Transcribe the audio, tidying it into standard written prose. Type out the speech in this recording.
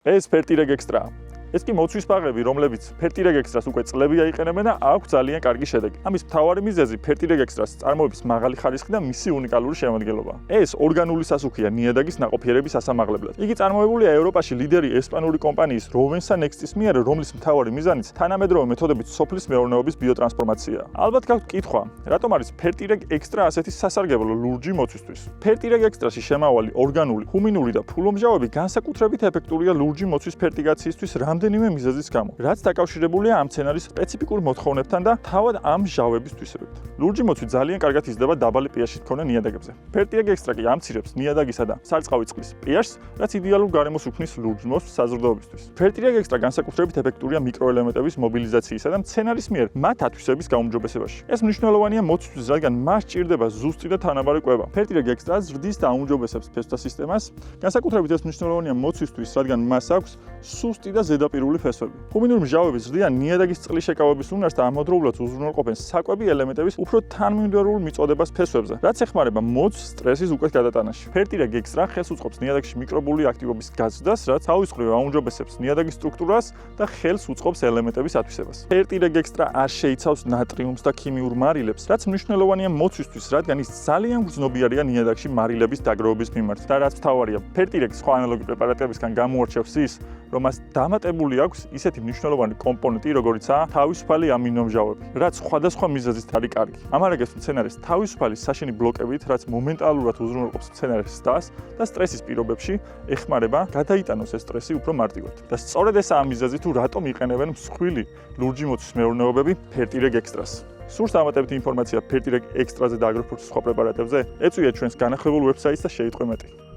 ეს ფერტირეგ ექსტრა. ეს კი მოცვის ბაღები, რომლებიც ფერტირეგ ექსტრას უკვე წლები აიყენებენ და აქვს ძალიან კარგი შედეგი. ამის მთავარი მიზეზი ფერტირეგ ექსტრას წარმოების მაღალი ხარისხი და მისი უნიკალური შემადგენლობა. ეს ორგანული სასუქია ნიადაგის ნაყოფიერების ასამაღლებლად. იგი წარმოებულია ევროპაში ლიდერი ესპანური კომპანიის Rovensa Nextis მიერ, რომლის მთავარი მიზანიც თანამედროვე მეთოდებით სოფლის მეურნეობის ბიოტრანსფორმაციაა. ალბათ გაქვთ კითხვა, რატომ არის ფერტირეგ ექსტრა ასეთი სასარგებლო ლურჯი მოცვისთვის? ფერტირეგ ექსტრაში შემავალი ორგანული, ჰუმინური და ფულომჟავები განსაკუთრებით ეფექტურია ლურჯი მოცვის ფერტიგაციისთვის რამდენიმე მიზეზის გამო, რაც დაკავშირებულია ამ მცენარის სპეციფიკურ მოთხოვნებთან და თავად ამ ჟავების თვისებებით. ლურჯი მოცვი ძალიან კარგად იზრდება დაბალი pH-ით მქონე ნიადაგებზე. ფერტირეგ ექსტრა კი ამცირებს ნიადაგისა და სარწყავი წყლის pH-ს, რაც იდეალურ გარემოს უქმნის ლურჯ მოცვს საზრდოობისთვის. ფერტირეგ ექსტრა განსაკუთრებით ეფექტურია მიკროელემენტების მობილიზაციისა და მცენარის მიერ მათ ათვისების გაუმჯობესებაში. ეს მნიშვნელოვანია მოცვისთვის, რადგან მას სჭირდება ზუსტი და თანაბარი კვება. ფერტირეგ ექსტრა ზრდის და აუმჯობესებს ფესვთა სისტემას, განსაკუთრებით ეს მნიშვნელოვანია მოცვისთვის, რადგან მას აქვს სუსტი და ზედაპირული ფესვები. ჰუმინური მჟავები ზრდიან ნიადაგის წყლის შეკავების უნარს და ამავდროულად უზრუნველყოფენ საკვები ელემენტების უფრო თანმიმდევრულ მიწოდებას ფესვებზე, რაც ეხმარება მოცვს სტრესის უკეთ გადატანაში. ფერტირეგ ექსტრა ხელს უწყობს ნიადაგში მიკრობული აქტივობის გაზრდას, რაც თავის მხრივ აუმჯობესებს ნიადაგის სტრუქტურას და ხელს უწყობს ელემენტების ათვისებას. ფერტირეგ ექსტრა არ შეიცავს ნატრიუმს და ქიმიურ მარილებს, რაც მნიშვნელოვანია მოცვისთვის, რადგან ის ძალიან გრძნობიარეა ნიადაგში მარილების დაგროვების მიმართ. და რაც მთავარია, ფერტირეგ სხვა ანალოგი პრეპარატებისგან გამოარჩევს ის, რომ მას დამატებული აქვს ისეთი მნიშვნელოვანი კომპონენტი, როგორიცაა თავისუფალი ამინომჟავები, რაც სხვადასხვა მიზეზით არის კარგი. ამარაგებს მცენარეს თავისუფალი საშენი ბლოკებით, რაც მომენტალურად უზრუნველყოფს მცენარის ზრდას და სტრესის პირობებში ეხმარება გადაიტანოს ეს სტრესი უფრო მარტივად. და სწორედ ესაა მიზეზი, თუ რატომ იყენებენ მსხვილი ლურჯი მოცვის მეურნეობები ფერტირეგ ექსტრას. სურს დამატებითი ინფორმაცია ფერტირეგ ექსტრაზე და აგროფორტის სხვა პრეპარატებზე? ეწვიეთ ჩვენს განახლებულ ვებსაიტს და შეიტყვე მეტი.